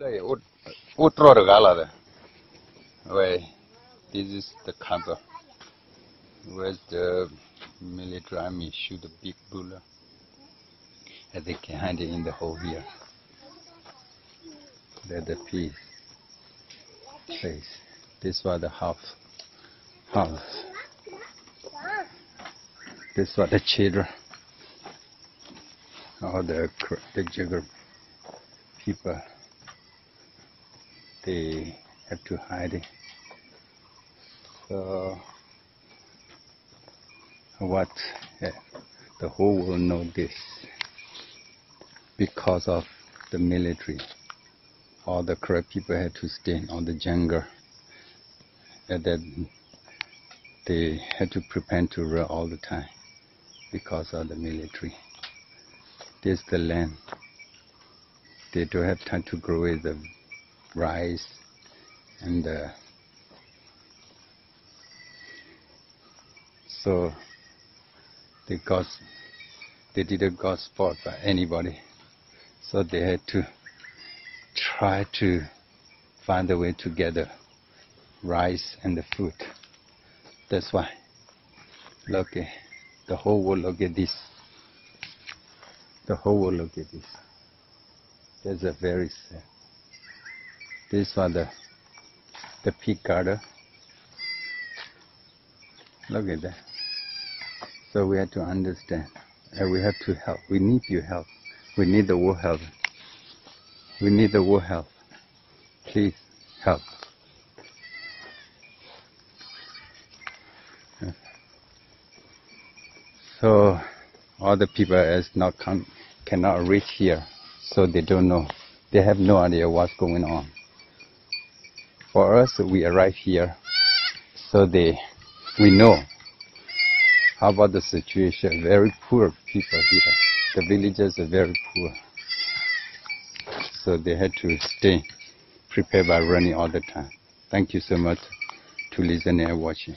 Mutraw the gala. Where this is the cover. Where's the military army shoot a big bull. And they can hide it in the hole here. There's the place. This was the house. This was the children. All the jigger people. They have to hide it. So what? The whole world know this because of the military. All the correct people had to stay on the jungle, and then they had to prepare to run all the time because of the military. This is the land. They don't have time to grow the rice and so they didn't got spot by anybody, so they had to try to find a way to gather rice and the food. That's why look at the whole world. Look at this. The whole world look at this. That's a very sad. This was the pig garden. Look at that. So we have to understand, and we have to help. We need your help. We need the world help. We need the world help. Please help. So all the people cannot reach here, so they don't know. They have no idea what's going on. For us, we arrive here, so we know. How about the situation? Very poor people here. The villagers are very poor. So they had to stay prepared by running all the time. Thank you so much to listen and watching.